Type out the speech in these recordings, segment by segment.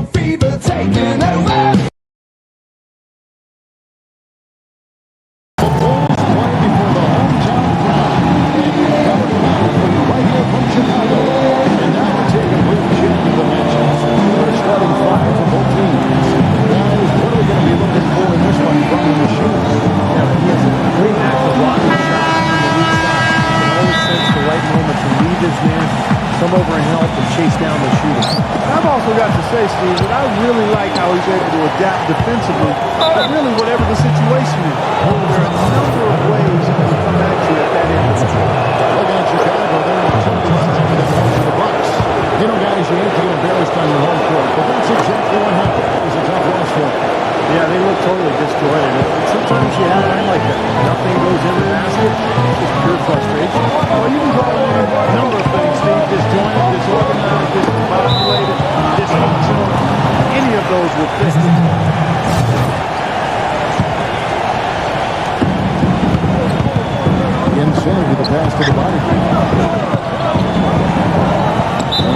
fever taking over. Come over and help and chase down the shooter. I've also got to say, Steve, that I really like how he's able to adapt defensively, but really whatever the situation is. There are a number of ways he can come at you at that end. Look at Chicago. They're on the Bucks. You know, guys, you hate to get embarrassed on your home court, but that's exactly what happened. It was a tough loss for them. Yeah, they look totally disjointed. And sometimes you have a night like that. Nothing goes in the basket. It's just pure frustration. Well, you can call it a number of things, Steve. Disjointed, disorganized, discombobulated, dysfunctional. Any of those would fit. Inside with the pass to the body.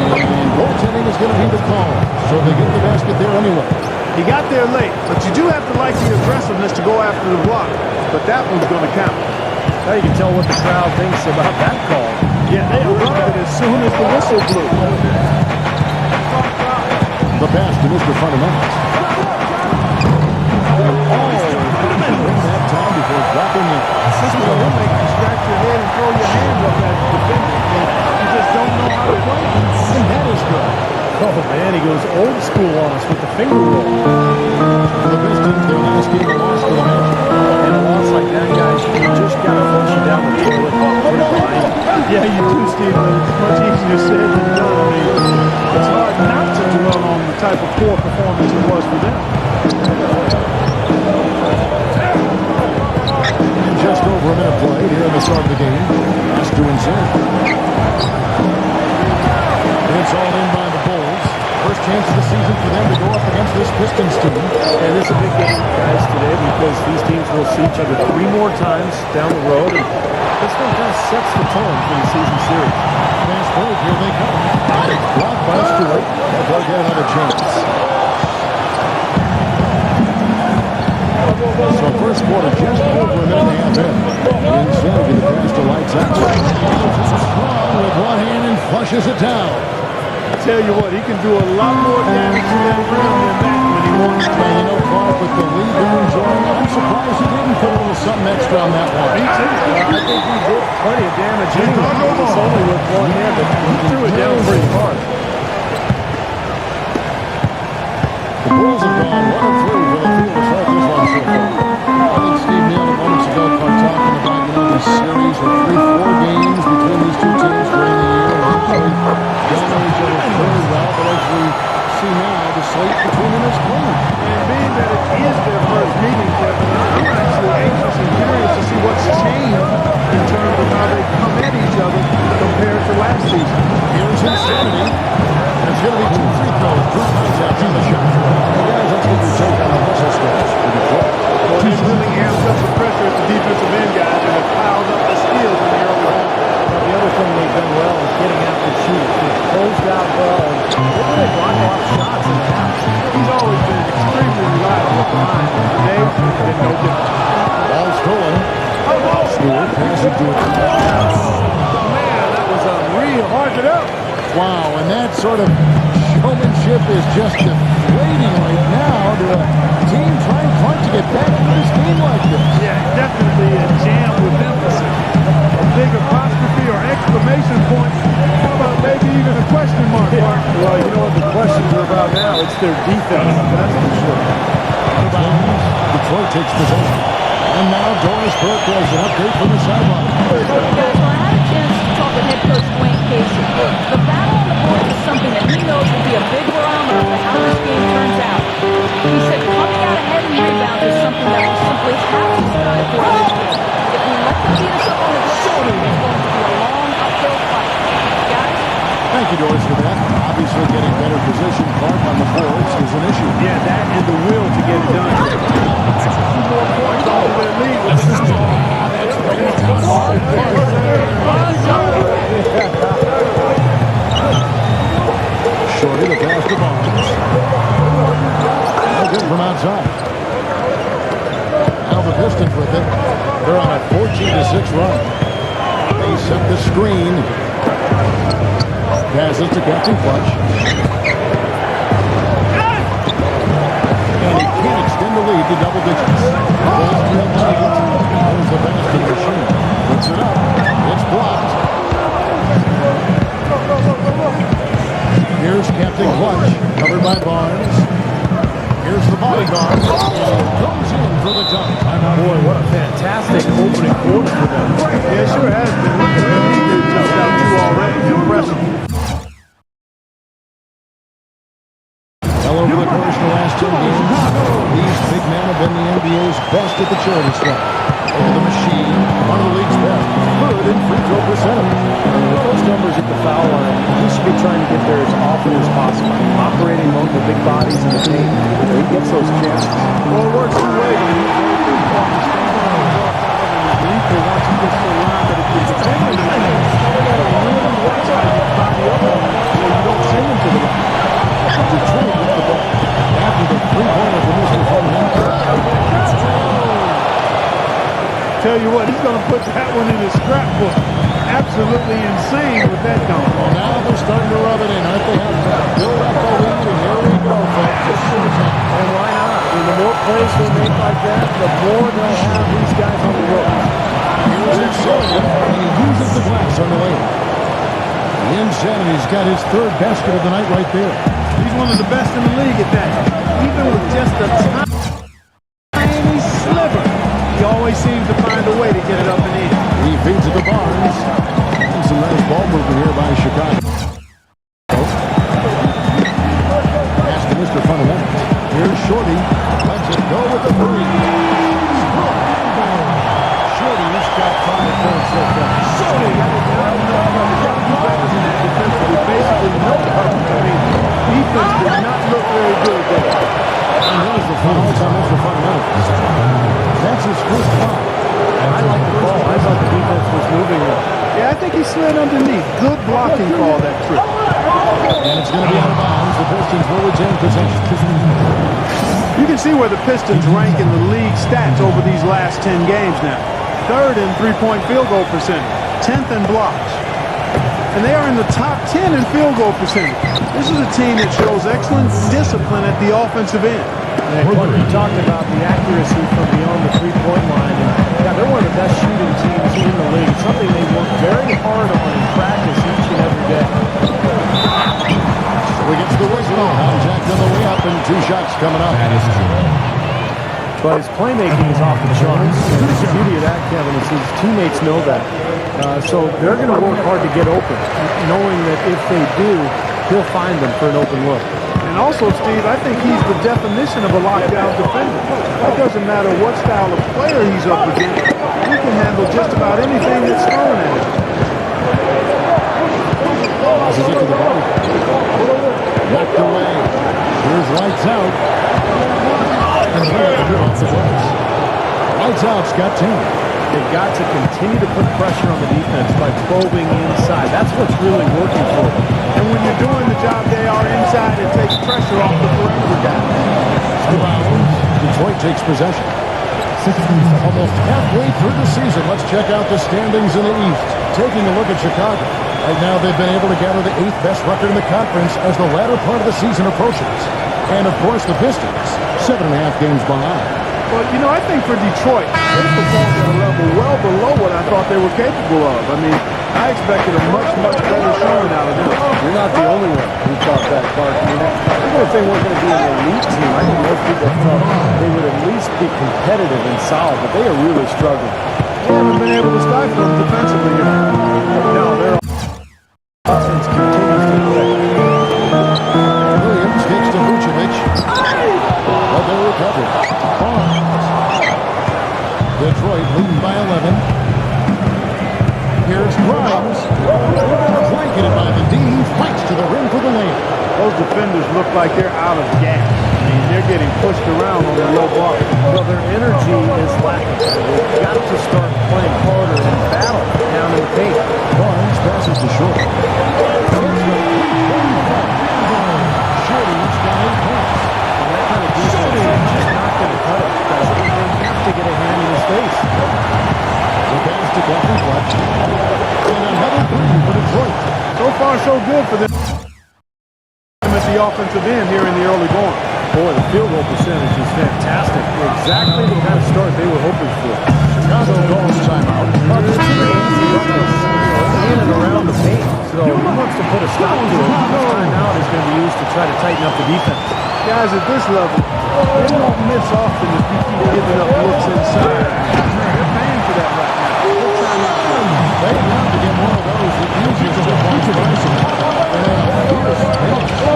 And goaltending is going to be the call. So they get the basket there anyway. He got there late, but you do have to like the aggressiveness to go after the block. But that one's going to count. Now you can tell what the crowd thinks about that call. Yeah, they erupted as soon as the whistle blew. The pass to Mr. Fundamentals. That time before dropping it. This is what will make you scratch your head and throw your hands up at the defender. You just don't know how to play. And that is good. Oh, man, he goes old school on us with the finger roll. For the Pistons, their last game loss for the match. And a loss like that, guys, you just got to flush it down the toilet. Yeah, you do, Steve, but it's much easier said than done. I mean, it's hard not to dwell on the type of poor performance it was for them. And just over a minute played here in the start of the game. Has to insert. It's all in by the Bulls. First chance of the season for them to go up against this Pistons team. And this is a big game, guys, today because these teams will see each other 3 more times down the road. And this one kind of sets the tone for the season series. Fast break, here they come. Blocked by Stewart. They'll get another chance. So first quarter just over a minute and a half in. Inside the pass to Lights out. Strong with one hand and flushes it down. I tell you what, he can do a lot more damage to that rim than that when he wants to. And you know, Clark, with the lead they're enjoying, I'm surprised he didn't put a little something extra on that one. Me too. I think he did plenty of damage anyway. It's only with one hand, but he threw it down pretty hard. The Bulls have gone 1-3 for the field to start this one so far. I think Steve nailed it moments ago, Clark, talking about, you know, this series of 3-4 games between these two teams during the year. They know each other very well, but as we see now, the slate between them is clean. And being that it is their first meeting, Kevin, I'm actually anxious and curious to see what's changed in terms of how they come at each other compared to last season. Here's Insanity. It's going to be 2 free throws. Drew contact on the shot. Guys, let's get your take on the hustle stats for Detroit. Well, they've really amped up the pressure at the defensive end, guys, and have piled up the steals in the early on. Now, the other thing they've done well is getting after shooters. They've closed out well, and they've really blocked off shots in the house. He's always been extremely reliable at the line. Today, it's been no different. Ball stolen. Stewart passes to it. Man, that was real hard to do. Wow, and that sort of showmanship is just deflating right now to a team trying hard to get back into this game like this. Yeah, definitely a jam with emphasis. A big apostrophe or exclamation point. How about maybe even a question mark, Mark? Well, you know what the questions are about now? It's their defense, that's for sure. Detroit takes possession. And now Doris Burke has an update from the sideline. Guys, well, I had a chance to talk with head coach Dwayne Casey. The battle on the court is something that he knows will be a big barometer for how this game turns out. He said coming out ahead in rebounds is something that we simply have to strive for in this game. If we let them beat us up on the glass, it's going to be a long uphill fight. Guys? Thank you, Doris, for that. Obviously, getting better position, Clark, on the boards is an issue. Yeah, that and the will to get it done. 2 more points off of their lead. Shorty, the pass to Barnes. screen. Passes to Captain Clutch. And he can't extend the lead to double digits. There's the basket machine. Puts it up. It's blocked. Here's Captain Clutch, covered by Barnes. Here's the bodyguard. Goes in for the dunk. Boy, what a fantastic opening quarter for them. Yeah, it sure has been. Look at him. He jumped out two already. Impressive. Well, over the course of the last 2 games, these big men have been the NBA's best at the charity stripe. Over the machine, one of the league's best. Third in free throw percentage. With those numbers at the foul line, he should be trying to get there as often as possible. Operating among the big bodies in the team, he gets those chances. Well, it works two ways. When he's very big, he stands on the ball foul and his leap, or once he gets to the line, but if you're defending him, you got to really watch how you body up on him so you don't send him to the line. Detroit with the ball. After the three-pointer from Mr. Tell you what, he's going to put that one in his scrapbook. Absolutely insane with that dunk. Well, now they're starting to rub it in, aren't they? Build up the lead, and here we go, folks. And why not? I mean, the more plays they make like that, the more they'll have these guys on the ropes. Here's Insanity, and he uses the glass on the layup. The Insanity's got his third basket of the night right there. He's one of the best in the league at that. Even with just a tiny sliver, he always seems to find a way to get it up and in. He feeds it to Barnes. And some nice ball movement here by Chicago. Pass to Mr. Fundamental. Here's Shorty. Lets it go with the three. Shorty's got 5 points so far. Shorty, basically no coverage. I mean, defense did not look very good there. And there's the foul on Mr. Fundamental. That's his first foul. I like the ball. I thought the defense was moving it. Yeah, I think he slid underneath. Good blocking call that trip. And it's going to be out of bounds. The Pistons will retain possession. You can see where the Pistons rank in the league stats over these last 10 games now. Third in three-point field goal percentage. 10th in blocks. And they are in the top 10 in field goal percentage. This is a team that shows excellent discipline at the offensive end. We talked about the accuracy from beyond the three-point line. And, yeah, they're one of the best shooting teams in the league. Something they work very hard on in practice each and every day. We get to the whistle. Jack on the way up, and 2 shots coming up. But his playmaking is off the charts. The beauty of that, Kevin, is his teammates know that. So they're going to work hard to get open, knowing that if they do, he'll find them for an open look. And also, Steve, I think he's the definition of a lockdown defender. It doesn't matter what style of player he's up against. He can handle just about anything that's thrown at him. Passes it to the ball. Knocked away. Here's Lights Out. And they're off the glass. Lights Out's got 10. They've got to continue to put pressure on the defense by probing inside. That's what's really working for them. And when you're doing the job they are inside, it takes pressure off the perimeter guy. Detroit takes possession. Almost halfway through the season. Let's check out the standings in the East. Taking a look at Chicago. Right now they've been able to gather the 8th best record in the conference as the latter part of the season approaches. And of course the Pistons, 7.5 games behind. Well, you know, I think for Detroit, they performed at a level well below what I thought they were capable of. I mean, I expected a much, much better showing out of them. You're not the only one who thought that, Clark. I mean, even if they weren't going to be an elite team, I think most people thought they would at least be competitive and solid, but they are really struggling. They haven't been able to stifle them defensively here. No, their offense continues to play. Williams kicks to Vucevic. But they're recovered. Detroit leading by 11. Here's Grimes. Blanketed by the D. Fights to the rim for the layup. Those defenders look like they're out of gas. I mean, they're getting pushed around on the low block. Well, their energy is lacking. They've got to start playing harder and battle down in the paint. Barnes passes to Short. Shorty's got 8 points. And that kind of defense is just not going to cut it. They have to get a hand in his face. The pass to Captain Clutch. And another far, so good for them at the offensive end here in the early going. Boy, the field goal percentage is fantastic. Exactly the kind of start they were hoping for. Chicago calls timeout. In and around the paint. So he wants to put a stop to it. This timeout is going to be used to try to tighten up the defense. Guys, at this level, they won't miss often if you keep giving up looks inside. They're paying for that right now. Good timeout. They want to get one of those that uses 2 points pricing.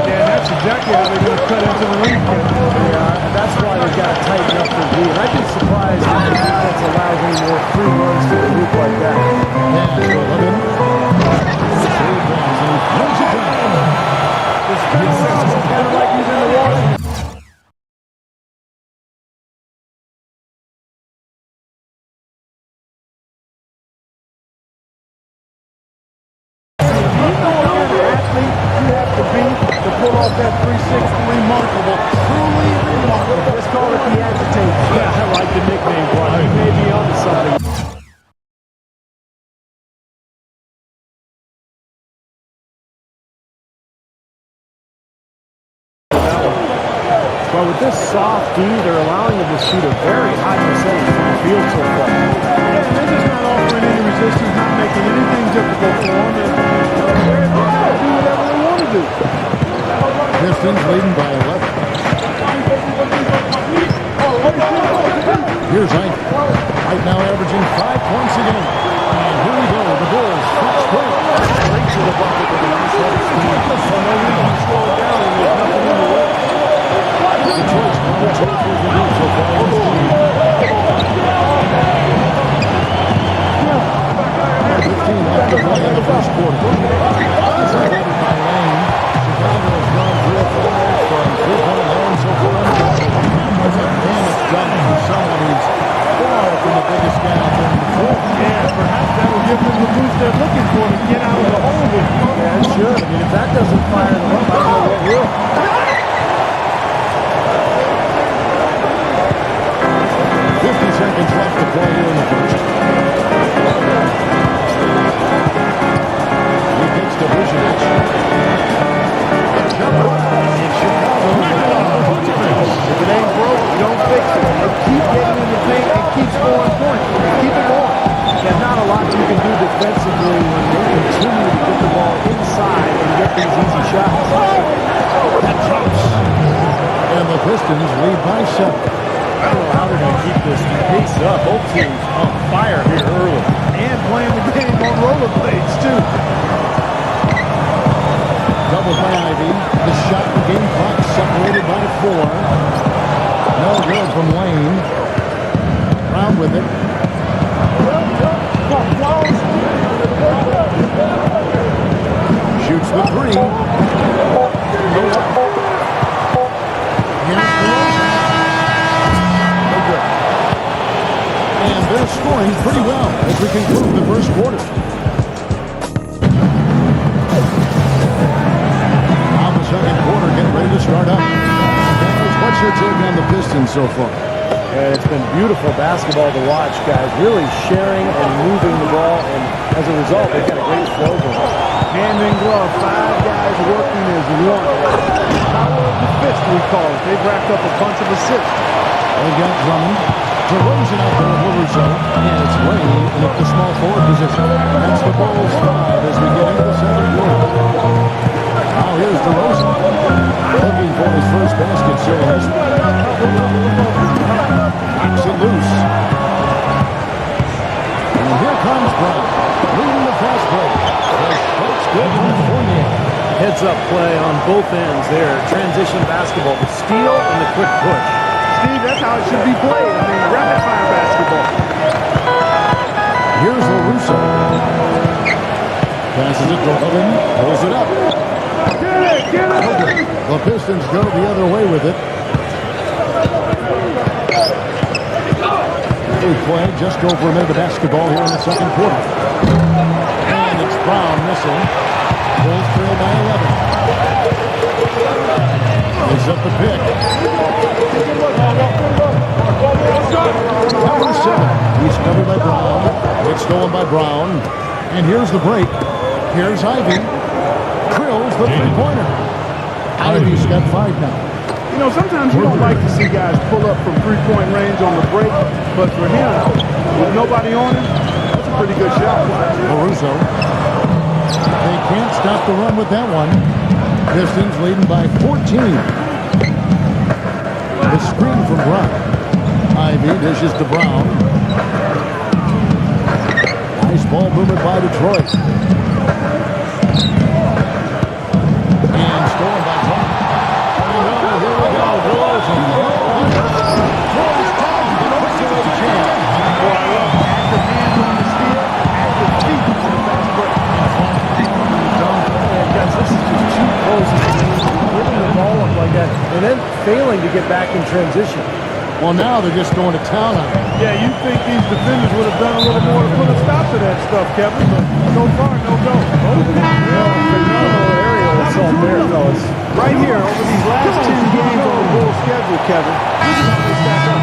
Yeah, that's exactly how they're going to cut into the lead. Yeah, that's why they've got to tighten up their lead. I'd be surprised if the defense allows any more free runs to the hoop like that. It's kind of like he's in the water. To pull off that 360, remarkable, truly remarkable. Let's call it the agitate. Yeah, I like the nickname, Clark. He may be onto something. But with this soft D, they're allowing them to shoot a very high percentage from the field so far. Yeah, and they're just not offering any resistance, not making anything difficult for them. And they're able to do whatever they want to do. Pistons leading by 11. Here's Ike. Right now averaging 5 points a game. And here we go. The Bulls front straight. Straight to the bucket with a nice head of steam. So no reason to slow it down when there's nothing in the way. Detroit's number 2 for the league so far in this game. 15 left to play in the first quarter. Separated by Lane. Chicago has gone 3 of 5 from 3-point line so far in the game. That's a damage done for someone who's far from the biggest guy out there in the floor. Yeah, perhaps that will give them the boost they're looking for to get out of the hole with. Yeah, it should. I mean, if that doesn't fire them up, I don't know what will. 50 seconds left to play here in the first. He gets to Vucevic. If it ain't broke, don't fix it. They keep getting in the paint and keep scoring points. Keep it going. There's not a lot you can do defensively when they continue to get the ball inside and get these easy shots. That drops. And the Pistons lead by 7. I don't know how they're going to keep this pace up. Both teams on fire here early. And playing the game on rollerblades, too. Double by Ivy. The shot and game clock separated by 4. No good from Lane. Brown with it. Shoots the 3. And they're scoring pretty well as we conclude the first quarter. Now the second quarter getting ready to start up. Dennis, what's your take on the Pistons so far? And it's been beautiful basketball to watch, guys. Really sharing and moving the ball, and as a result, they've got a great flow going. Hand in glove, 5 guys working as one. Power of the fist, we call it. They've racked up a bunch of assists. They've got Drummond. DeRozan out there with Russo. And it's Lane in the small forward position. That's the Bulls 5 as we get into the second quarter. Now here's DeRozan. Looking for his first basket so in this one. Knocks it loose. And here comes Brown. Leading the fast break. The shot's good from Fournier. Heads-up play on both ends there. Transition basketball. The steal and the quick push. Steve, that's how it should be played. I mean, rapid-fire basketball. Here's LaRusso. Passes it to Oven. Pulls it up. Get it! The Pistons go the other way with it. Big play, just over a minute of basketball here in the second quarter. And it's Brown missing. Bulls trail by 11. He's up the pick. Number 7. He's covered by Brown. It's stolen by Brown. And here's the break. Here's Ivy. drills the three-pointer. Ivy's got 5 now. You know, sometimes you don't like to see guys pull up from three-point range on the break, but for him, with nobody on him, that's a pretty good shot. Caruso. They can't stop the run with that one. Pistons leading by 14. The screen from Brown. Ivy dishes to Brown. Nice ball movement by Detroit. And stolen by Brown. Here we go. DeRozan. Active hands on the steal, active feet on the fast break. Guys, this is just too close. Giving the ball up like that and then failing to get back in transition. Well, now they're just going to town on it. Yeah, you think these defenders would have done a little more to put a stop to that stuff, Kevin, but so far, no go. Phenomenal aerial assault there, fellas. Right here, over these last 10 games on the Bulls schedule, Kevin, this is how they stack up.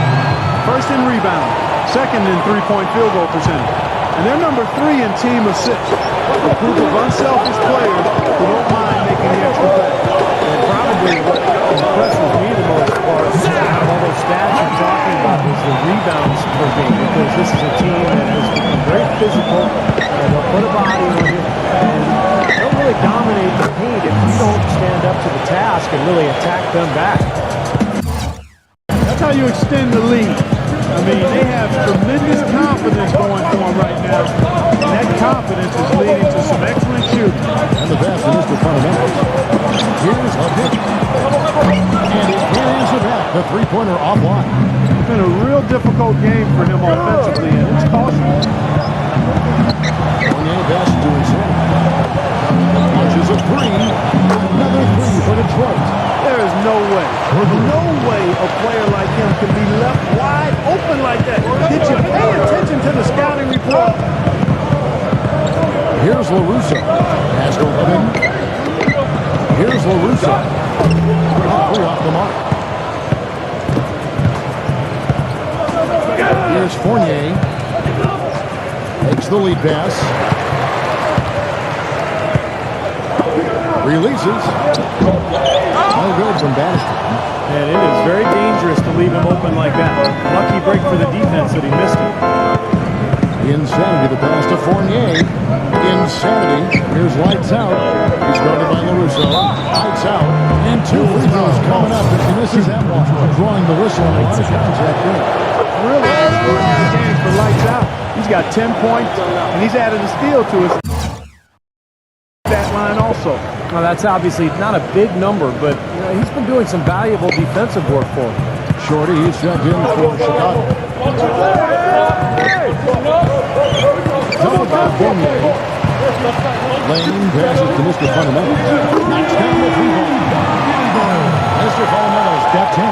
First in rebound, second in three-point field goal percentage. And they're number 3 in team assists. A group of unselfish players who don't mind making the extra pass. And probably what impresses me the most part out of all those stats you're talking about is the rebounds per game, because this is a team that has become very physical, and they'll put a body on you, and they'll really dominate the paint if you don't stand up to the task and really attack them back. That's how you extend the lead. I mean, they have tremendous confidence going for them right now. And that confidence is leading to some excellent shooting. And the pass to Mr. Fundamentals. Here's a pitch. And it carries it back. The three-pointer offline. It's been a real difficult game for him offensively, and it's costly. Fournier pass to Insane. Launches a three. Another three for Detroit. There is no way a player like him can be left wide open like that. Did you pay attention to the scouting report? Here's LaRusso. Pass to Levin. Here's LaRusso. Three off the mark. Here's Fournier. Takes the lead pass. Releases. No good from Battiston. And it is very dangerous to leave him open like that. Lucky break for the defense that he missed it. Insanity, the pass to Fournier. Insanity. Here's lights out. He's guarded by LaRusso. Lights out. And 2 free throws coming up. If he misses that one, drawing the whistle on a lot of contact there. Really extraordinary game for lights out. He's got 10 points, and he's added a steal to his stat line also. Now, that's obviously not a big number, but he's been doing some valuable defensive work for him. Shorty, he's sent in for Chicago. Double by Fournier. Lane passes to Mr. Fundamentals. Knocks down the three-ball. Mr. Fundamentals got 10.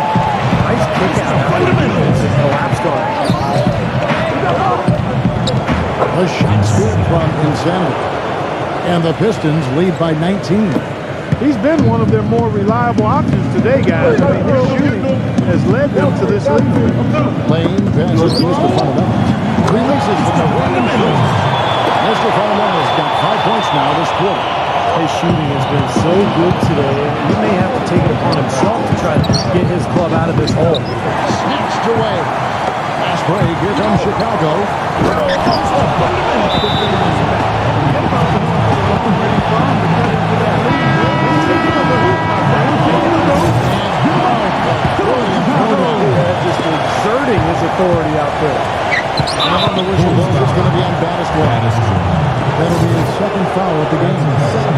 Nice kick out. It's collapsed on it. A shot's good from Insanity. And the Pistons lead by 19. He's been one of their more reliable options today, guys. I mean, his shooting has led them to this lead. Lane passes to Mr. Fundamentals. Releases from the running field. Mr. Fundamentals got 5 points now this quarter. His shooting has been so good today, he may have to take it upon himself to try to get his club out of this hole. Snatched away. Fast break. Here comes Chicago. Just exerting his authority out there. And on the whistle blows, it's going to be on Battiston. That'll be his second foul at the game.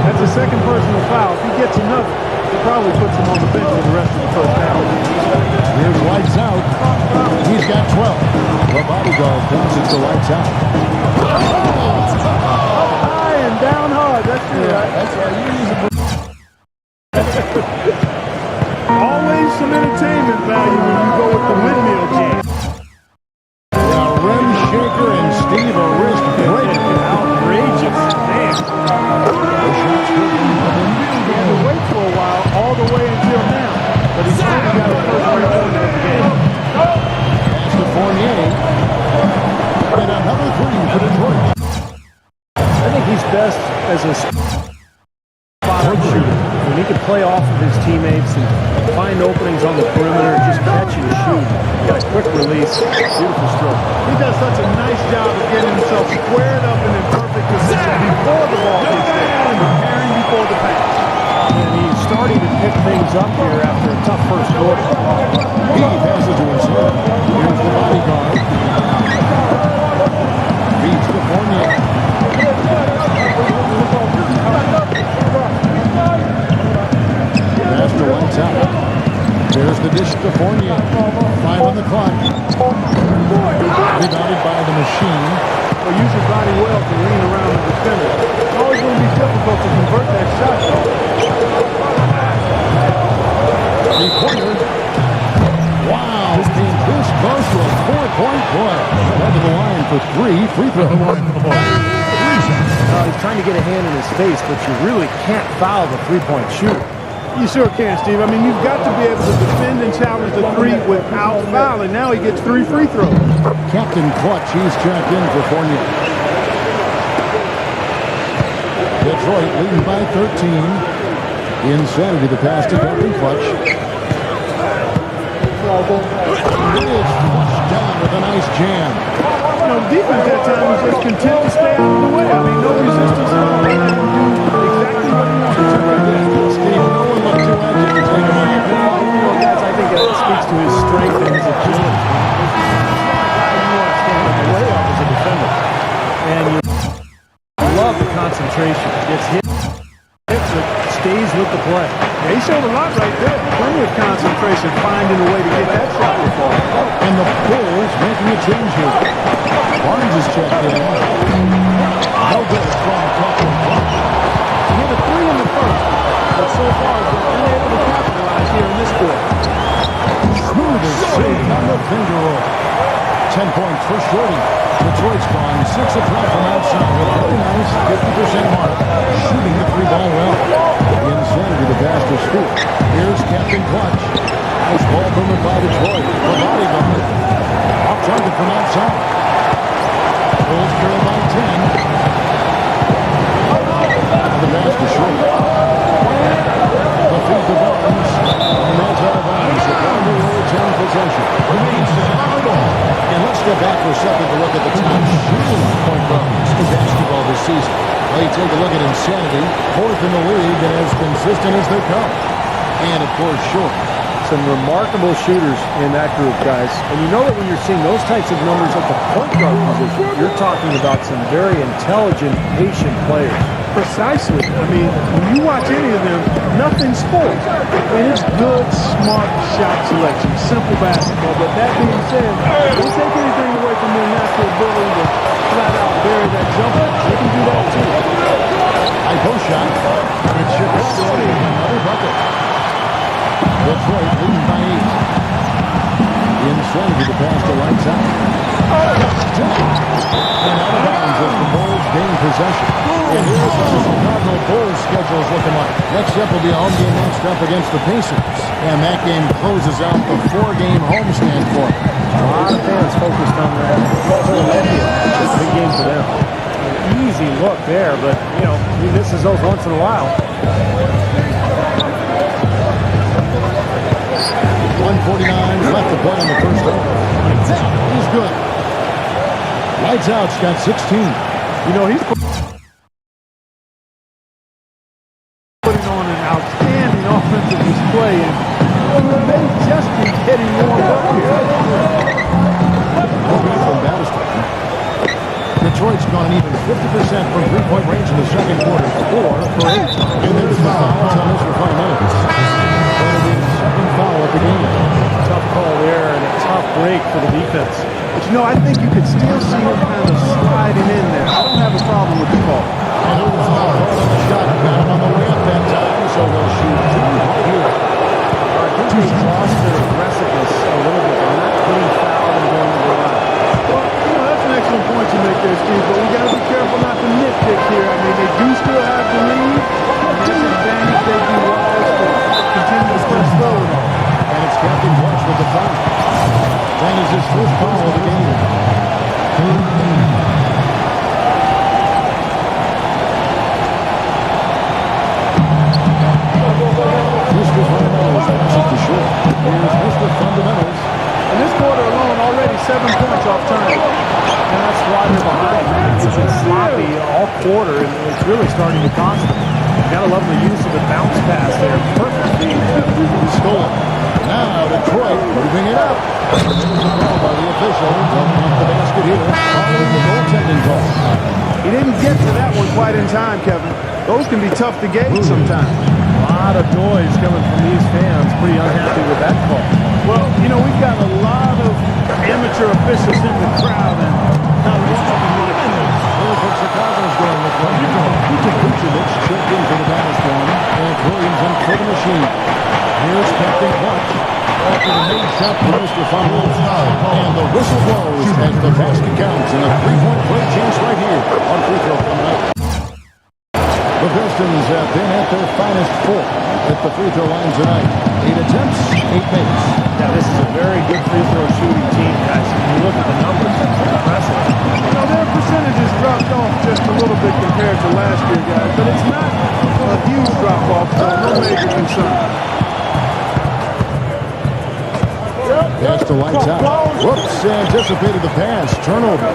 That's a second personal foul. If he gets another, he probably puts him on the bench for the rest of the first half. Here's lights out. He's got 12. The bodyguard thinks it's the lights out. High and down hard. That's right. That's right. You use it. Always some entertainment value when you go with the windmill jam. Yeah, rim shaker and Steve a wrist breaker. Outrageous. Man. The shot's good. He had to wait for a while, all the way until now. But he's finally got a first break point in the game. Pass to Fournier. And another three for Detroit. I think he's best as a spotter perimeter, just catch and shoot. Got a quick release. Beautiful stroke. He does such a nice job of getting himself squared up and in perfect position before the ball gets there, preparing before the pass. And he's starting to pick things up here after a tough first quarter. He passes to himself. Here's the bodyguard. Beats to Fournier. Master lights out. There's the dish to Fournier. 5 on the clock. Rebounded by the machine. Well, use your body well to lean around the defender. It's always going to be difficult to convert that shot, though. 3-pointer. Wow. This close to a 4-point play. Head to the line for 3 free throws. He's trying to get a hand in his face, but you really can't foul the three-point shooter. You sure can, Steve. I mean, you've got to be able to defend and challenge the three without fouling. Now he gets 3 free throws. Captain Clutch, he's checked in for Fournier. Detroit leading by 13. Insanity, the pass to Captain Clutch. It is flushed down with a nice jam. You know, defense that time was just content to stay out of the way. I mean, no resistance at all. And do exactly what he wanted to right there. Steve, no one looked too active to take him out. You know, guys, I think that speaks to his strength and his agility. You want to stand in the way of as a defender. And you love the concentration. Gets hit, hits it, stays with the play. Yeah, he showed a lot right there. Plenty of concentration, finding a way to get that shot to fall. And the Bulls making a change here. Barnes is checked in. No good from Captain Clutch. He hit a 3 in the first, but so far he's been unable to capitalize here in this quarter. Smooth as silk on the finger roll. 10 points for Shorty. Detroit's gone 6 of 12 from outside with a very nice 50% mark. Shooting the 3-ball well. Insanity, the pass to Scoop. Here's Captain Clutch. Nice ball movement by Detroit. The bodyguard. Off target from outside. Bulls trail by 10. The pass to Shorty. The feed to Barnes. And that's out of bounds. The Thunder will return possession. Remains to the ball. And let's step back for a second to look at the top shooting point guards in basketball this season. Well, you take a look at Insanity, 4th in the league and as consistent as they come. And, of course, Short. Some remarkable shooters in that group, guys. And you know that when you're seeing those types of numbers at the point guard position, you're talking about some very intelligent, patient players. Precisely. I mean, when you watch any of them, nothing's forced. And it's good, smart shot selection, simple basketball. But that being said, don't take anything away from their natural ability to flat out bury that jumper. They can do that too. High post shot. It's Short. Another bucket. Detroit leading by 8. Insanity, the pass to lights out. And out of bounds as the Bulls gain possession. And here's what the Chicago Bulls schedule is looking like. Next up will be a home game next up against the Pacers. And that game closes out the 4-game homestand for them. A lot of fans focused on that Philadelphia. It's a big game for them. An easy look there, but, you know, he misses those once in a while. 1:49 left to play in the first over. He's good. Lights out's got 16. You know, he's putting on an outstanding offensive display, and he may just be getting warmed up here. No good from Battister. Detroit's gone even 50% from three-point range in the second quarter. 4 for 8. And there's the fouls on this for 5 minutes. That'll be the second foul of the game. Tough call there and a tough break for the defense. But you know, I think you could still see him kind of sliding in there. I don't have a problem with the call. And here's the foul. On the shot. Got him on the way up that time, so they'll shoot 2 right here. I think he's lost their aggressiveness a little bit. They're not getting fouled and going to the line. Well, you know, that's an excellent point you make there, Steve, but we got to be careful not to nitpick here. I mean, they do still have the lead, and that's an advantage they do wise to continue to press forward on. And it's Captain Clutch with the foul. That is his first foul of the game. Mr. Fundamentals passes to Short. Here's Mr. Fundamentals. In this quarter alone, already 7 points off turnover. And that's why they're behind. It's been sloppy all quarter, and it's really starting to cost them. Gotta love the use of the bounce pass there. Perfect feed. Stolen. Now Detroit moving it up. There's a call by the official. Coming off the basket here. Following the goaltending call. He didn't get to that one quite in time, Kevin. Those can be tough to gauge sometimes. A lot of noise coming from these fans. Pretty unhappy with that call. Well, you know, we've got a lot of amateur officials in the crowd, and not one of them want to kill us. Here's what Chicago's going with one. Peter Vucevic checked in for the Dallas one. And Williams in for the machine. Here's Captain Clutch. After the main shot for Mr. Fundamentals. And the whistle blows as the basket counts. And a three-point play chance right here on free throw coming up. The Pistons have been at their finest 4 at the free throw line tonight. 8 attempts, 8 makes. Yeah, this is a very good free throw shooting team, guys. When you look at the numbers, it's impressive. You know, their percentages dropped off just a little bit compared to last year, guys, but it's not a huge drop-off, so no major concern. Pass to lights out. Whoops, anticipated the pass. Turnover.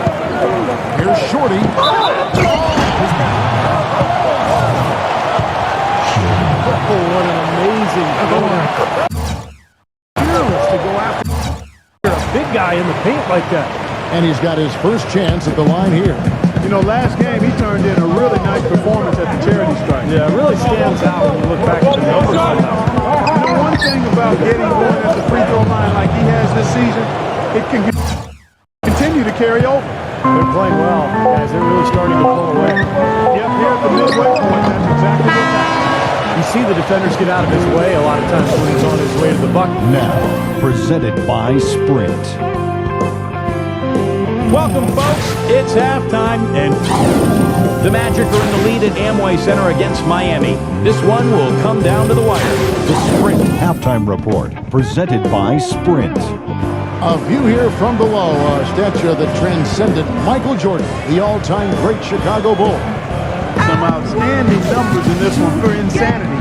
Here's Shorty. Oh, what an amazing goal. Fearless to go after a big guy in the paint like that. And he's got his first chance at the line here. You know, last game he turned in a really nice performance at the charity strike. Yeah, it really stands out when you look back at the numbers on that. You know, one thing about getting going at the free throw line like he has this season, it can continue to carry over. They're playing well, guys. They're really starting to pull away. Yep, here at the midway point, that's exactly what's happening. You see the defenders get out of his way a lot of times when he's on his way to the bucket. Now, presented by Sprint. Welcome, folks. It's halftime, and the Magic are in the lead at Amway Center against Miami. This one will come down to the wire. The Sprint Halftime Report, presented by Sprint. A view here from below, a statue that transcended Michael Jordan, the all-time great Chicago Bull. Some outstanding numbers in this one for insanity.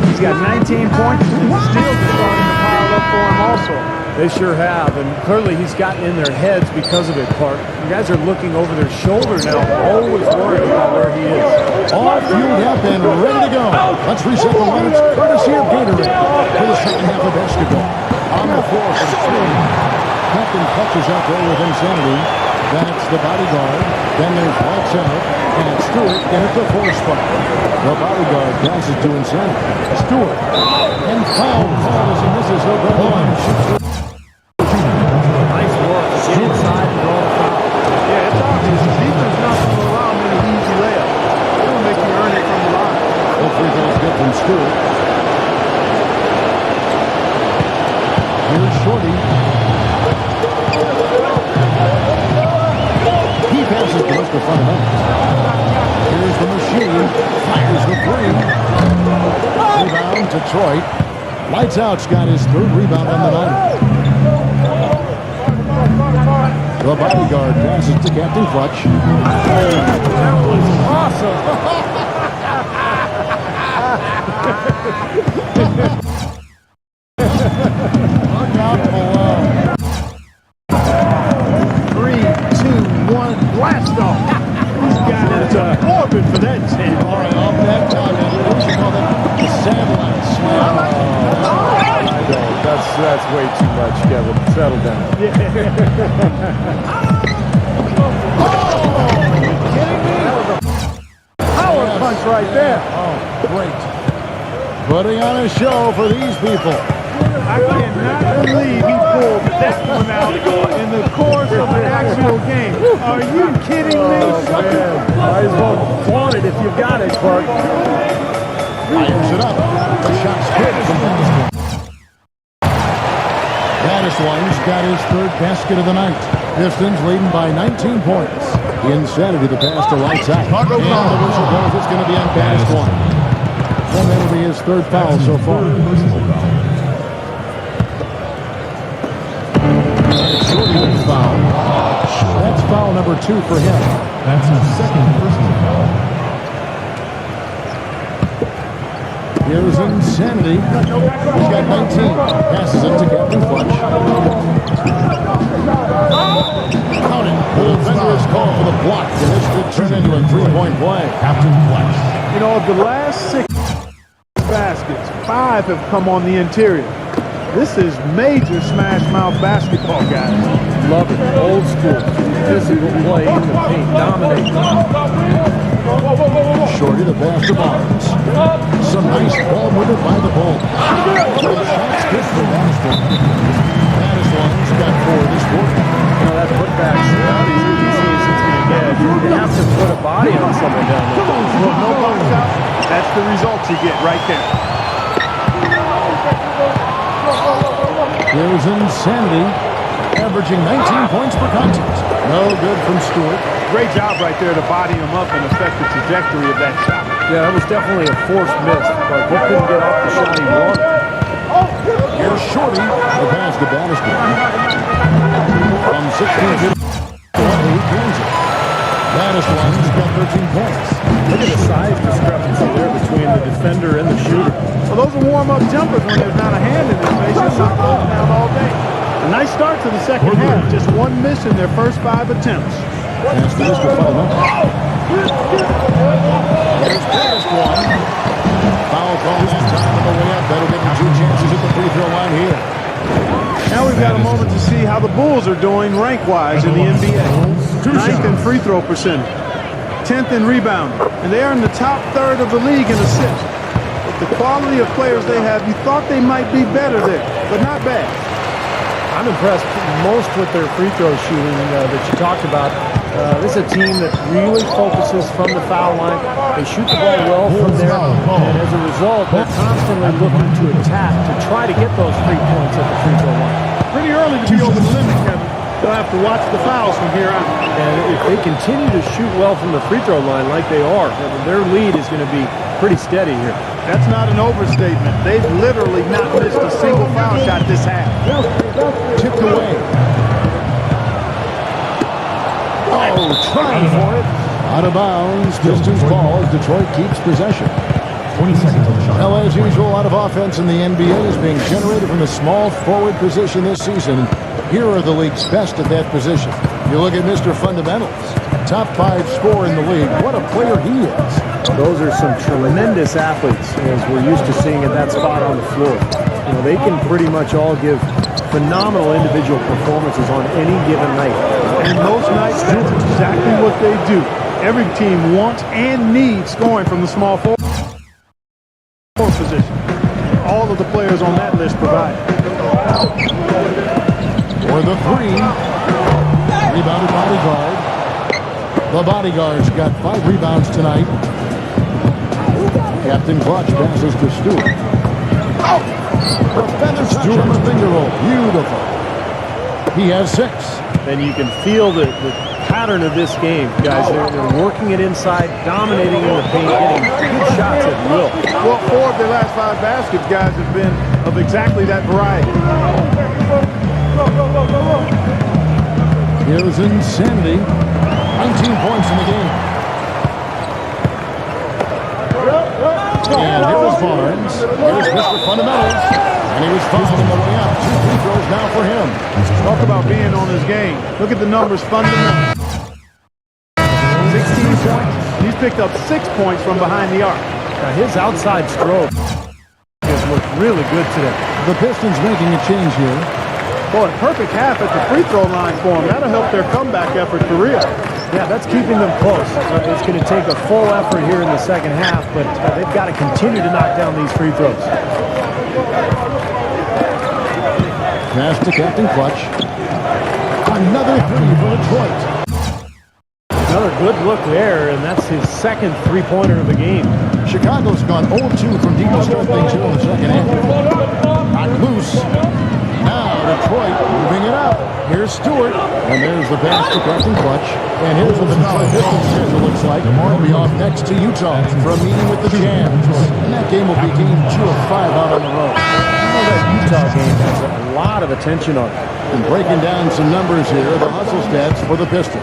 He's got 19 points. Steals are starting to pile up for him also. They sure have, and clearly he's gotten in their heads because of it, Clark. You guys are looking over their shoulder now, always worried about where he is. All fueled up and ready to go. Let's reset the lineups courtesy of Gatorade for the second half of basketball. On the floor for the three. Captain clutches out there with insanity. That's the bodyguard. Then there's lights out. And it's Stewart in at the 4 spot. The bodyguard passes to insanity. Stewart. And foul call as he misses. He'll go on and shoots. Nice work. Get inside and draw the foul. Yeah, it's obvious. The defense not going to allow many easy layups. It'll make you earn it from the line. The free throws good from Stewart. Here's Shorty. He passes to Mr. Fundamentals. Here's the machine. Fires the three. Rebound, Detroit. Lights out's got his 3rd rebound on the night. The bodyguard passes to Captain Clutch. That was awesome. Look out below. 3, 2, 1, blast off. He's got it orbit for that team. All right, off that time. What do you call that? The satellite slam. That's way too much, Kevin. Settle down. Power punch right there. Oh, great. Putting on a show for these people. I cannot believe he pulled that one out in the course of an actual game. Are you kidding me? Oh, man. Might as well flaunt it if you've got it, Clark. Fires it up. The shot's good from Dennis. Dennis One's got his 3rd basket of the night. Pistons leading by 19 points. Insanity the pass to lights out. And the whistle blows. It's going to be on past one. And that'll be his 3rd foul so far. Shorty's foul. That's foul number 2 for him. That's his 2nd personal foul. Here's Insanity. He's got 19. Passes it to Captain Clutch. Count it. The defender is called for the block, and this could turn into a three-point play. Captain Clutch. You know, of the last 6 baskets, 5 have come on the interior. This is major smash mouth basketball, guys. Love it. Old school. Physical play in the paint. Dominate. Shorty the pass to Barnes. Some nice ball movement by the Bulls. Shots good from Boston. That is one. He's got 4 this quarter. You know, that putback's not as easy as it's going to get. You have to put a body on someone down there. Well, no box out. That's the results you get right there. Here's Insanity, averaging 19 points per contest. No good from Stewart. Great job right there to body him up and affect the trajectory of that shot. Yeah, that was definitely a forced miss, but he couldn't get off the shot he wanted. Here's Shorty, the pass to Battersby. From 16 to 20, he cleans it. Battersby's got 13 points. Look at the size discrepancy there between the defender and the shooter. Well, those are warm-up jumpers when there's not a hand in his face. He'll knock those down all day. A nice start to the second half. Just 1 miss in their first 5 attempts. Pass to Mr. Fundamental. Here's first one. Foul call that time on the way up. That'll give him 2 chances at the free throw line here. Now we've got a moment to see how the Bulls are doing rank-wise in the NBA. 9th in free throw percentage, 10th in rebounding, and they are in the top third of the league in assists. With the quality of players they have, you thought they might be better there, but not bad. I'm impressed most with their free throw shooting that you talked about. This is a team that really focuses from the foul line. They shoot the ball well from there, and as a result, they're constantly looking to attack to try to get those 3 points at the free throw line. Pretty early to be over the limit, Kevin. They'll have to watch the fouls from here on. And if they continue to shoot well from the free throw line like they are, their lead is going to be pretty steady here. That's not an overstatement. They've literally not missed a single foul shot this half. Tipped away. Oh, trying for it. Out of bounds. Pistons ball as Detroit keeps possession. 20 seconds on the shot. Well, as usual, a lot of offense in the NBA is being generated from the small forward position this season. Here are the league's best at that position. You look at Mr. Fundamentals. Top 5 scorer in the league. What a player he is. Those are some tremendous athletes, as we're used to seeing at that spot on the floor. You know, they can pretty much all give phenomenal individual performances on any given night. And most nights, that's exactly what they do. Every team wants and needs scoring from the small forward position. All of the players on that list provide. For the 3. Rebounded Bodyguard. The Bodyguard's got 5 rebounds tonight. Captain Clutch passes to Stewart. The feather touch on the finger roll. Beautiful. He has 6. And you can feel the pattern of this game, guys. They're working it inside, dominating in the paint, getting good shots at will. Well, 4 of their last 5 baskets, guys, have been of exactly that variety. Here's Insanity. 19 points in the game. And here's Barnes. Here's Mr. Fundamentals. And he was fouled on the way up. 2 free throws now for him. Talk about being on his game. Look at the numbers fundamentals. 16 points. He's picked up 6 points from behind the arc. Now his outside stroke has looked really good today. The Pistons making a change here. Boy, perfect half at the free throw line for him. That'll help their comeback effort for real. Yeah, that's keeping them close. It's going to take a full effort here in the second half, but they've got to continue to knock down these free throws. Pass to Captain Clutch. Another 3 for Detroit. Another good look there, and that's his second three-pointer of the game. Chicago's gone 0-2 from deep to start things here in the second half. Not loose. Now Detroit moving it up. Here's Stewart. And there's the pass to Captain Clutch. And here's what the Detroit Pistons schedule looks like. They'll be off next to Utah for a meeting with the Jams. And that game will be game 2 of 5 out on the road. You know that Utah game has a lot of attention on it. And breaking down some numbers here, the hustle stats for the Pistons.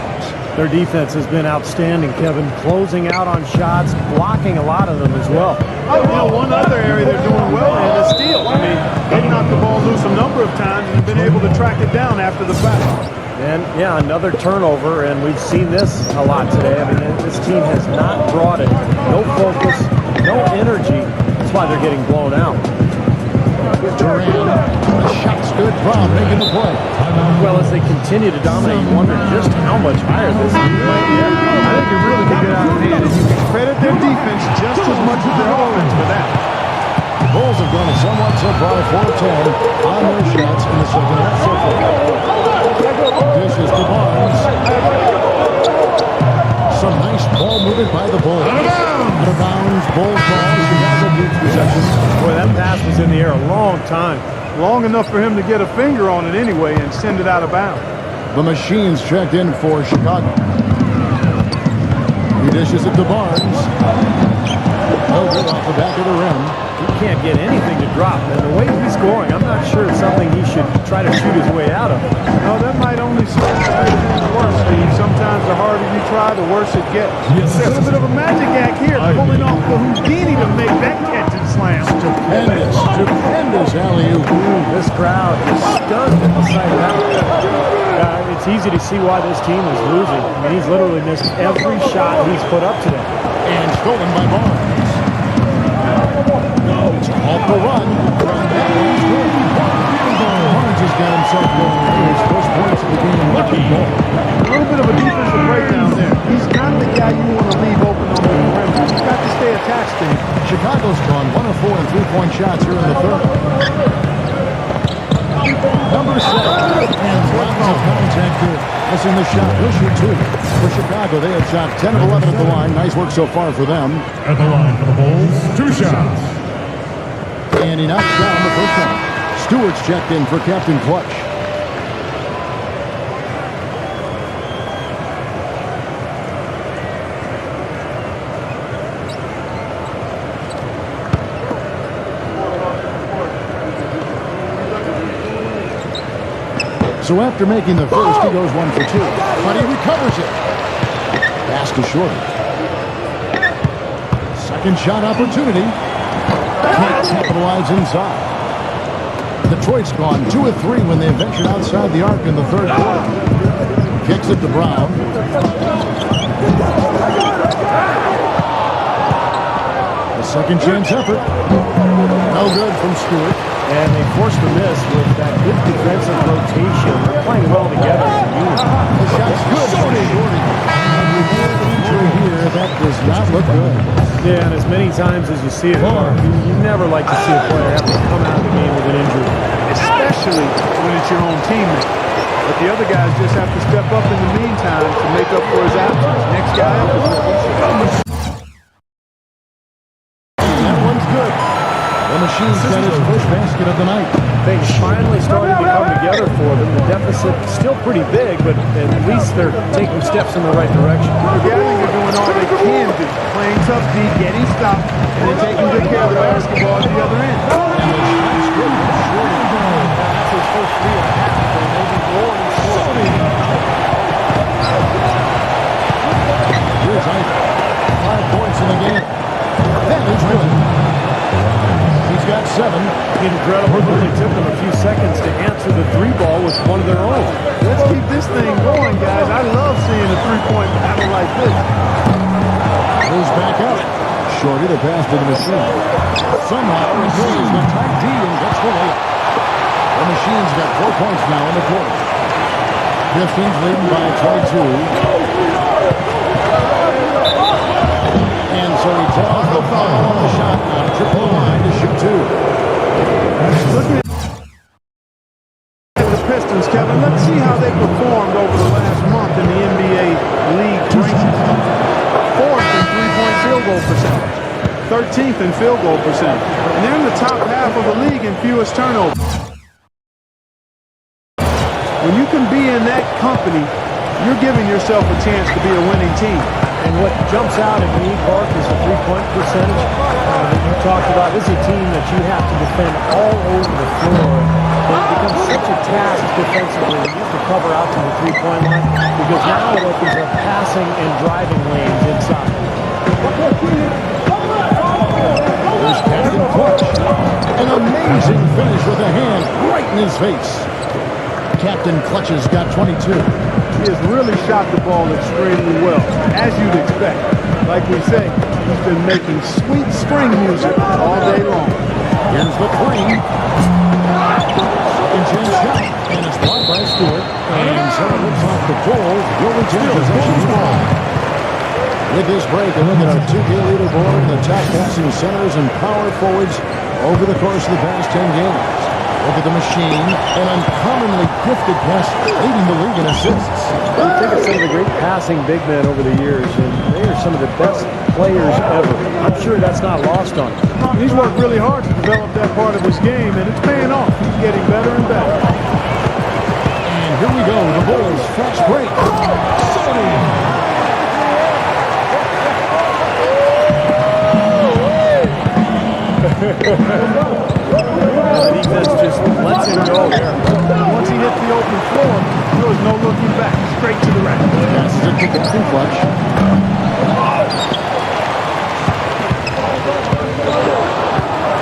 Their defense has been outstanding, Kevin, closing out on shots, blocking a lot of them as well. You know, one other area they're doing well in is steal. I mean, they've knocked the ball loose a number of times and have been able to track it down after the fact. And, yeah, another turnover, and we've seen this a lot today. I mean, this team has not brought it. No focus, no energy. That's why they're getting blown out. Durant, the shot's good. Brown making the play. Well, as they continue to dominate, you wonder just how much higher this team might get. I think it really can get out of hand, and you can credit their defense just as much as their offense for that. The Bulls have gone a somewhat subpar 4-10 on their shots in the second half so far. Dishes to Barnes. Some nice ball movement by the Bulls. Out of bounds, Bulls ball. Chicago keeps possession. Boy, that pass was in the air a long time. Long enough for him to get a finger on it anyway and send it out of bounds. The Machines checked in for Chicago. He dishes it to Barnes. No good off the back of the rim. He can't get anything to drop, and the way he's scoring, I'm not sure it's something he should try to shoot his way out of. No, that might only serve to make things worse, Steve. Sometimes the harder you try, the worse it gets. Yes. A little bit of a magic act here, pulling off the Houdini to make that catch and slam. Stupendous alley-oop. This crowd is stunned at the sight of that. It's easy to see why this team is losing. I mean, he's literally missed every shot he's put up today. And stolen by Barnes. It's off the run. Barnes has got himself going for his first points of the game. Lucky ball. A little bit of a defensive breakdown there. He's not the guy you want to leave open on the perimeter. He's got to stay attached to him. Chicago's gone 1 of 4 in three-point shots here in the third. Number 7. And lots of contact here. Missing the shot. He'll shoot 2. For Chicago, they have shot 10 of 11 at the line. Nice work so far for them. At the line for the Bulls, 2 shots. And he knocks down the first one. Stewart's checked in for Captain Clutch. So after making the first, he goes 1 for 2. But he recovers it. Pass to Shorty. Second shot opportunity. Can't capitalize inside. Detroit's gone 2 of 3 when they ventured outside the arc in the third quarter. Kicks it to Brown. A second chance effort. No good from Stewart. And they forced the miss with that good defensive rotation. They're playing well together as a unit. The shot's good for Shorty. Here, that does not look good. Yeah, and as many times as you see it, you never like to see a player have to come out of the game with an injury. Especially when it's your own teammate. But the other guys just have to step up in the meantime to make up for his absence. Next guy up is what we should. That one's good. The Machine's got his first basket of the night. Things finally starting to come together for them. The deficit still pretty big, but at least they're taking steps in the right direction. Yeah, I think they're doing all they can do. Playing tough D, getting stopped, and then taking good care of the basketball at the other end. And the shot's good. That's his first 3.5, but maybe more than scoring. Here's Ivey. 5 points in the game. That is good. He's got 7. Incredible. It only took them a few seconds to answer the 3 ball with one of their own. Let's keep this thing going, guys. I love seeing a three-point battle like this. Moves back out. Shorty the pass to the Machine. Somehow receives the tight D and gets the layup. The Machine's got 4 points now in the quarter. Pistons leading by 22. And so he draws the foul on the shot on triple line to shoot 2. Looking at the Pistons, Kevin, let's see how they performed over the last month in the NBA League rankings. 4th in three-point field goal percentage. 13th in field goal percentage. And they're in the top half of the league in fewest turnovers. When you can be in that company, you're giving yourself a chance to be a winning team. And what jumps out at me, Mark, is the three-point percentage that you talked about. This is a team that you have to defend all over the floor. becomes such a task defensively when you have to cover out to the three-point line because now it opens up passing and driving lanes inside. There's Captain Clutch. An amazing finish with a hand right in his face. Captain Clutch has got 22. He has really shot the ball extremely well, as you'd expect. Like we say, he's been making sweet spring music all day long. Here's the three. Second chance shot. And it's blocked by Stewart. And so it looks off the Bulls. Will retain possession of the ball. With this break, a look at our 2K leaderboard, the top passing centers and power forwards over the course of the past 10 games. Look at the machine, an uncommonly gifted passer, leading the league in assists. We think of some of the great passing big men over the years, and they are some of the best players ever. I'm sure that's not lost on him. He's worked really hard to develop that part of his game, and it's paying off. He's getting better and better. And here we go, the Bulls fast break. The defense just lets him go here. Once he hits the open floor, there was no looking back. Straight to the rack. Passes it to Captain Clutch.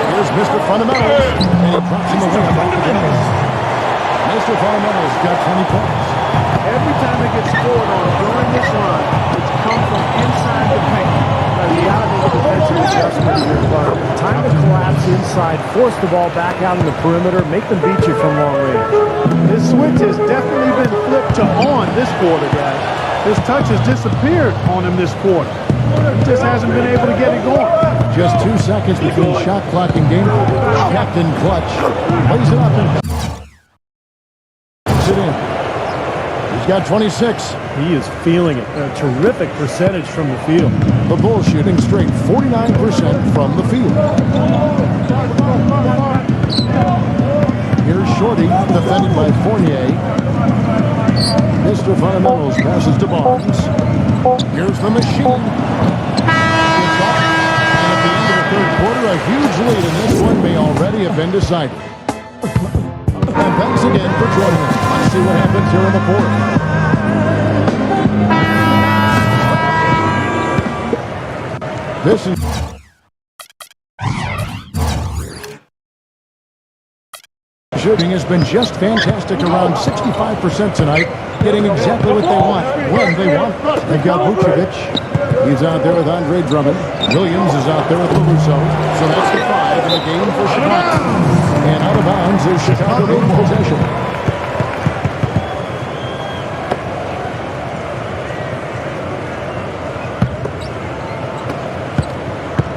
Here's Mr. Fundamentals. And he drops him away about the defense. Mr. Fundamentals got 20 points. Every time it gets scored on during this run, it's come from inside the paint. You got to make a defensive adjustment here, Clark. Time to collapse inside, force the ball back out in the perimeter, make them beat you from long range. His switch has definitely been flipped to on this quarter, guys. His touch has disappeared on him this quarter. He just hasn't been able to get it going. Just 2 seconds between shot clock and game clock. Captain Clutch lays it up and puts it in. He's got 26. He is feeling it. A terrific percentage from the field. The Bulls shooting straight 49% from the field. Here's Shorty, defended by Fournier. Mr. Fundamentals passes to Barnes. Here's the machine. It's off. And at the end of the third quarter, a huge lead, and this one may already have been decided. And thanks again for joining us. Let's see what happens here in the fourth. This is shooting has been just fantastic, around 65% tonight, getting exactly what they want, when they want. They've got Vucevic. He's out there with Andre Drummond. Williams is out there with LaRusso. So that's the 5 in the game for Chicago. And out of bounds is Chicago in possession.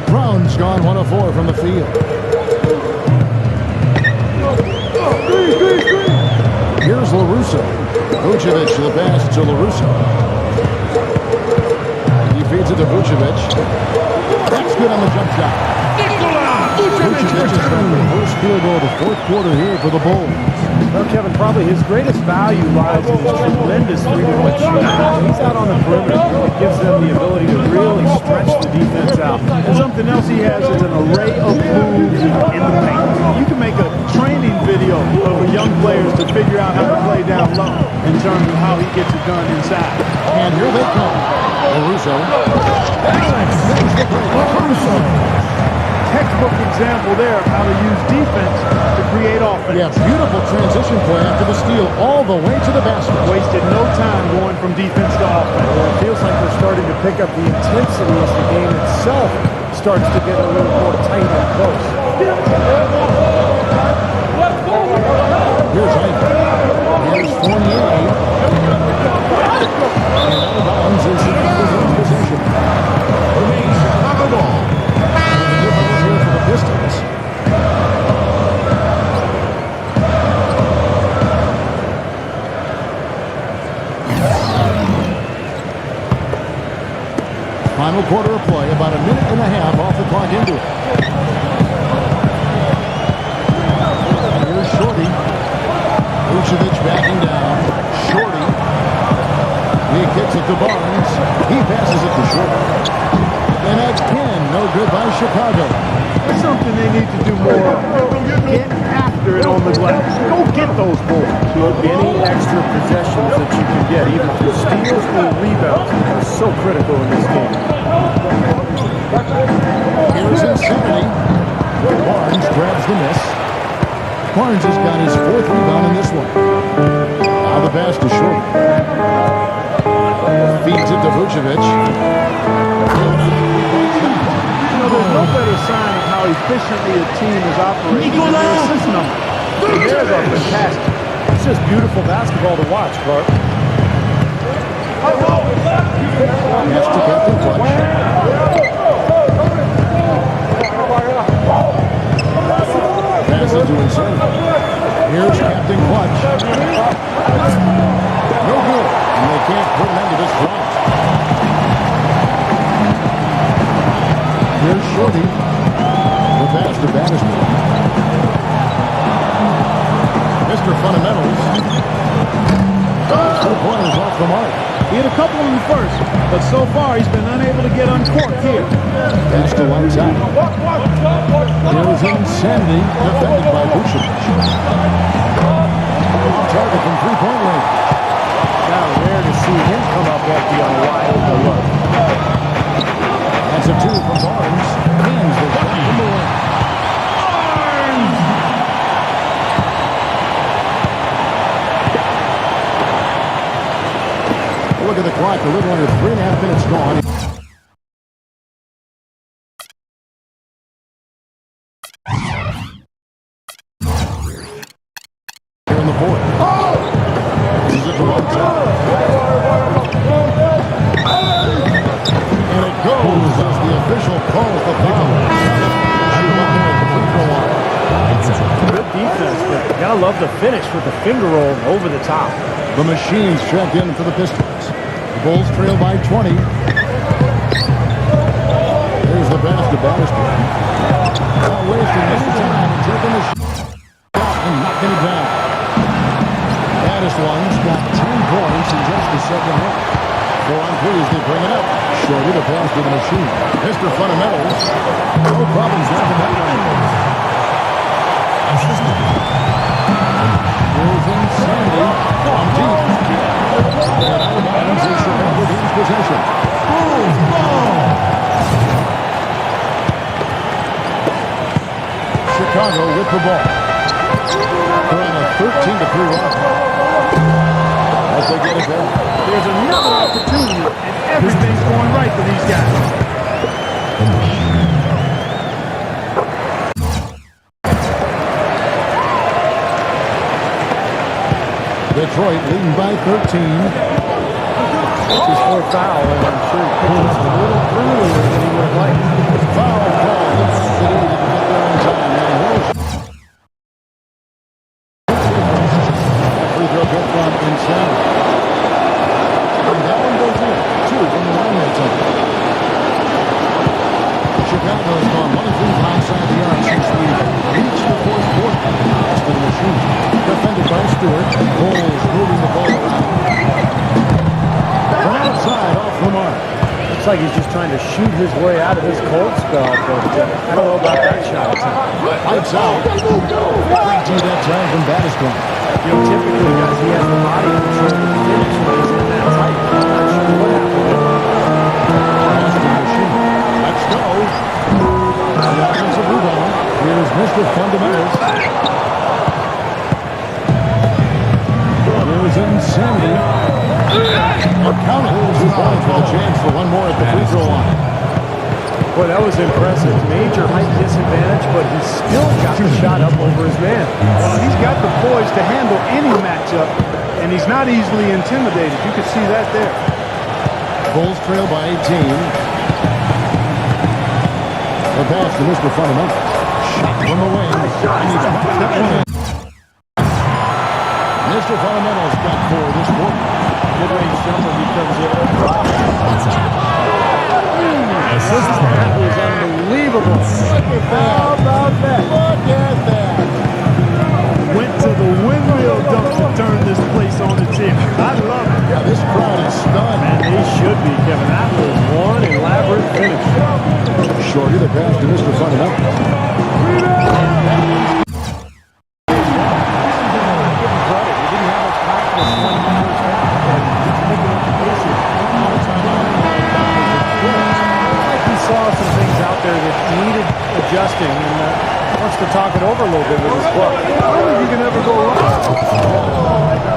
Brown's gone 1 of 4 from the field. Here's LaRusso. Vucevic to the pass to LaRusso. He feeds it to Vucevic. That's good on the jump shot. Vucevic has got the first field goal of the fourth quarter here for the Bulls. Well, Kevin, probably his greatest value lies in his tremendous three-point shooting. He's out on the perimeter. It gives them the ability to really stretch the defense out. And something else he has is an array of moves in the paint. You can make a training video of young players to figure out how to play down low in terms of how he gets it done inside. And here they come. LaRusso. Textbook example there of how to use defense to create offense. Yeah, beautiful transition play after the steal all the way to the basket. Wasted no time going from defense to offense. Well, it feels like they're starting to pick up the intensity as the game itself starts to get a little more tight and close. Here's Hyman. Here's Fournier. And out of bounds is Chicago's possession. Remains Chicago ball. Here for the Pistons. Final quarter of play, about a minute and a half off the clock into it. Here's Shorty. Vucevic backing down. Shorty. He kicks it to Barnes. He passes it to Shorty. And again, no good by Chicago. That's something they need to do more of. Get after it on the glass. Go get those boards. Any extra possessions that you can get, even through steals or rebounds, are so critical in this game. Here's Insanity. Barnes grabs the miss. Barnes has got his 4th rebound in this one. Now the pass to Short. Feeds it to Vucevic. There's no better sign of how efficiently a team is operating than the assist number. And there's a fantastic. It's just beautiful basketball to watch, Clark. Pass to Captain Clutch. Passes to Insanity. Here's Captain Clutch. No good. And they can't put an end to this drive. Here's Shorty. The pass to Battisman. Mr. Fundamentals. 2 pointers off the mark. He had a couple in the first, but so far he's been unable to get uncorked here. Pass to one side. Here's Insanity, defended by Vucevic. On target from 3-point range. Now, rare to see him come up empty on a wide open look. That's a 2 from Barnes. Hands the shot from the wing. Look at the clock. A little under 3.5 minutes gone. Here in the fourth. This is it to one time. And it goes as the official calls the foul. Good defense, but you gotta love the finish with the finger roll over the top. The machines check in for the Pistons. The Bulls trail by 20. Here's the pass to Battisman. Not wasting any time and taking the shot and knocking it down. Battisman's got 10 points in just the second half. 4-on-3 as they bring it up. Shorty the pass to the machine. Mr. Fundamentals. No problems knocking that one. Here's Insanity on deep. And out of bounds is Chicago gains possession. Chicago with the ball. They're on a 13-3 run. As they get it back. There's another opportunity, and everything's going right for these guys. Detroit leading by 13. It's his 4th foul, and I'm sure he picked it up a little earlier than he would have liked. Foul call. Let's see if he can get there on time. And here's that free throw good from Insanity. And that one goes in. 2 from the line that time. Chicago has gone 1 of 3 outside the arc since we reached the 4th quarter. That's the machine. Defended by Stewart. Bulls moving the ball around. From outside, off the mark. Looks like he's just trying to shoot his way out of this cold spell, but I don't know about that shot. Lights out. Great D that time from Battisman. You know, typically, guys, he has the body control to finish when he's in that tight. I'm not sure what happened. Pass to the machine. Let's go. The offensive rebound. Here's Mr. Fundamentals. Here's Insanity. And count it. 2 points with a chance for one more at the free throw line. Boy, that was impressive. Major height disadvantage, but he still got the shot up over his man. Well, he's got the poise to handle any matchup, and he's not easily intimidated. You can see that there. Bulls trail by 18. The pass to Mr. Fundamentals. Shot from the wing. And he's knocked that one in. Mr. Fundamentals got 4 this quarter. Mid-range jumper becomes it. That was unbelievable. How about that? Look at that. Went to the windmill dump to turn this place on its ear. I love it. Yeah, this crowd is stunned. And they should be, Kevin. That was one elaborate finish. Shorty the pass to Mr. Fundamentals. to talk it over a little bit with his club. I don't think you can ever go wrong.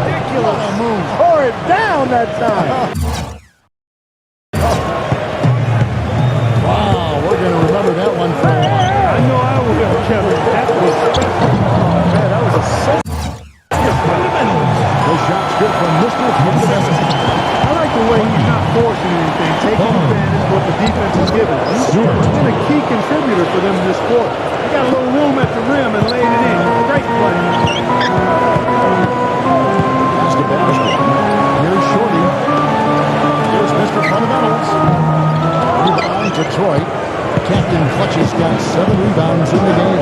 Ridiculous move. Tore it down that time. Wow, we're going to remember that one for a while. I know I will, Kevin. That was special. Man, that was a The shot's good from Mr. Fundamentals. I like the way he's not forcing anything, taking advantage of what the defense is giving. He's been a key contributor for them in this quarter. They got a little room at the rim and laid it in. Great play. That's the basket. Here's Shorty. Here's Mr. Fundamentals. Rebound Detroit. Captain Clutch's got 7 rebounds in the game.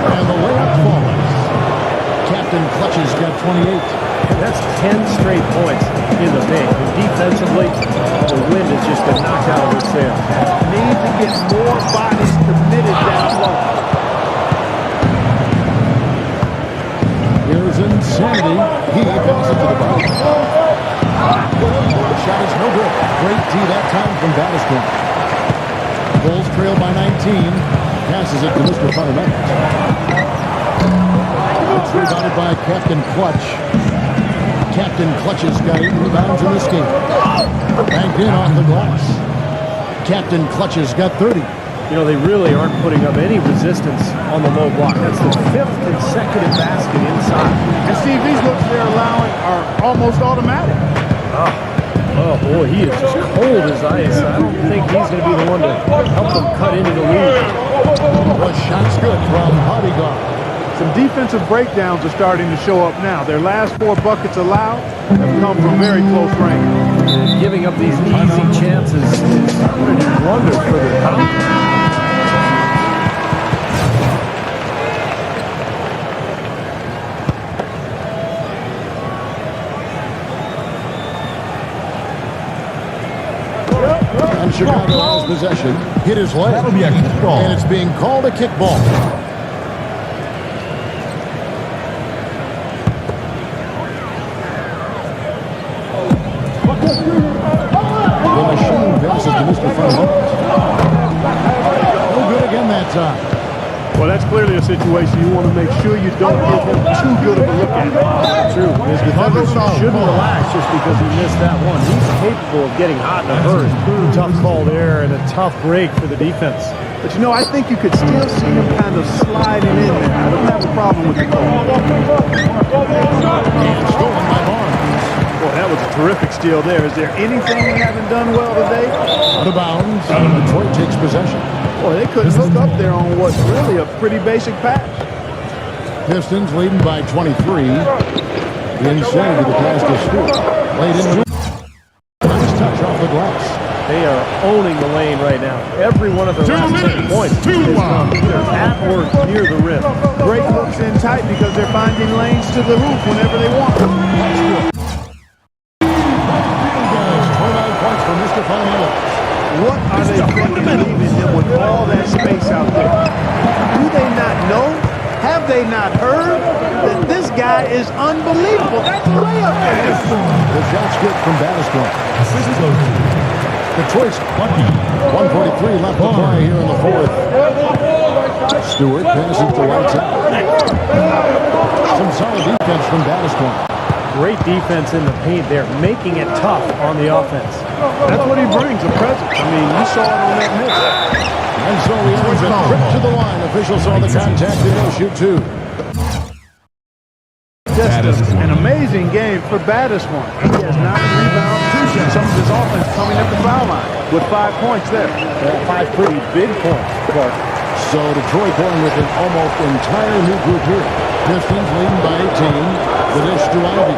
And the layup falls. Captain Clutch's got 28. That's 10 straight points in the paint. And defensively, the wind has just been knocked out of their sails. Need to get more bodies committed down low. Here's Insanity. He passes to the ball. Shot is no good. Great D that time from Battiston. Bulls trail by 19. Passes it to Mr. Fundamentals. It's rebounded by Captain Clutch. Captain Clutch's got 8 rebounds in this game. Banked in off the glass. Captain Clutch's got 30. You know, they really aren't putting up any resistance on the low block. That's the 5th consecutive basket inside. And Steve, these looks they're allowing are almost automatic. Oh, boy, he is just cold as ice. I don't think he's going to be the one to help them cut into the lead. The shot's good from Bodyguard. Some defensive breakdowns are starting to show up now. Their last 4 buckets allowed have come from very close range. Giving up these easy chances is pretty blunder for the Pistons. And Chicago has possession. Hit his leg. That'll be a kickball. And it's being called a kickball. The machine passes to Mr. Fundamentals. No good again that time. Well, that's clearly a situation you want to make sure you don't give him too good of a look at. True. His defenders shouldn't relax just because he missed that one. He's capable of getting hot in a hurry. Tough call there and a tough break for the defense. But, you know, I think you could still see him kind of sliding in there. I don't have a problem with the call. And stolen by Barnes. Boy, that was a terrific steal there. Is there anything we haven't done well today? Out of bounds. Detroit takes possession. Boy, they couldn't hook up there on what's really a pretty basic pass. Pistons leading by 23. The insanity the pass to Stewart. Laid into nice touch off the glass. They are owning the lane right now. Every one of their last 10 points has come either at or near the rim. Great looks in tight because they're finding lanes to the hoop whenever they want. 29 points for Mr. Fundamentals. What are they thinking leaving him with all that space out there? Do they not know? Have they not heard that this guy is unbelievable? That's way up there. The shot's good from Battiston. Assist goes to Detroit's 1:43 left to play here in the 4th. Stewart passes to lights out. Some solid defense from Battiston. Great defense in the paint there, making it tough on the offense. That's what he brings, a presence. I mean, you saw it on that miss. And so he ends a trip to the line. Officials saw the contact and they'll shoot 2. Just an amazing game for Battiston. He has 9 rebounds, 2 some of his offense coming at the foul line with 5 points there. 5 pretty big points, Clark. So Detroit going with an almost entire new group here. Pistons leading by 18. The dish to Ivy.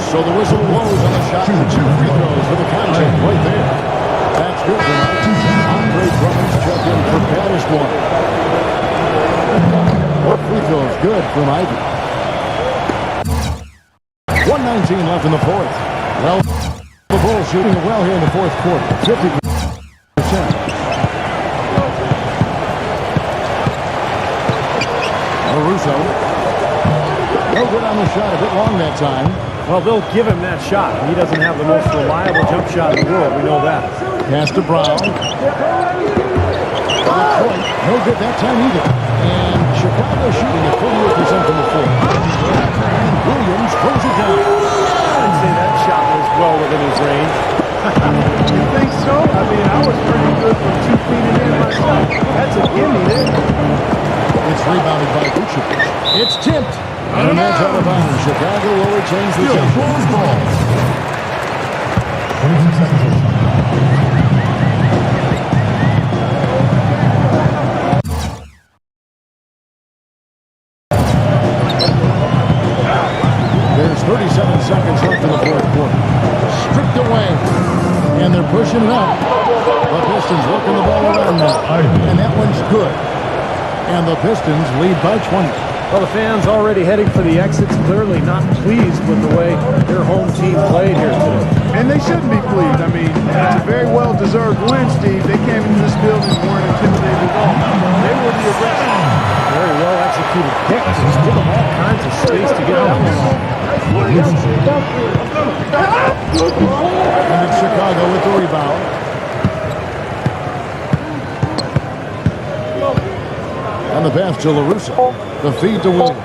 So the whistle blows on the shot. 2 free throws for the contact right there. That's good for Ivy. Andre Drummond's check in for Battiston. 4 free throws good from Ivy. 1:19 left in the 4th. Well, the Bulls shooting well here in the 4th quarter. 50%. Russo. No good on the shot. A bit long that time. Well, they'll give him that shot. He doesn't have the most reliable jump shot in the world. We know that. Pass to Brown. Detroit, no good that time either. And Chicago shooting at 48% from the floor. And Williams throws it down. I'd say that shot was well within his range. You think so? I mean, I was pretty good from 2 feet in there myself. That's a gimme there. It's rebounded by Vucevic. It's tipped. And that's out of bounds. Chicago will retain possession. Ball. 22 seconds on the clock. There's 37 seconds left in the fourth quarter. Stripped away. And they're pushing it up. The Pistons working the ball around now. And that one's good. And the Pistons lead by 20. Well, the fans already heading for the exits, clearly not pleased with the way their home team played here today. And they shouldn't be pleased. I mean, it's a very well-deserved win, Steve. They came into this building and weren't intimidated at all. They were the aggressors. Very well executed pick. Just give them all kinds of space to get down the ball. And it's Chicago with the rebound. And the pass to LaRusso. The feed to Williams.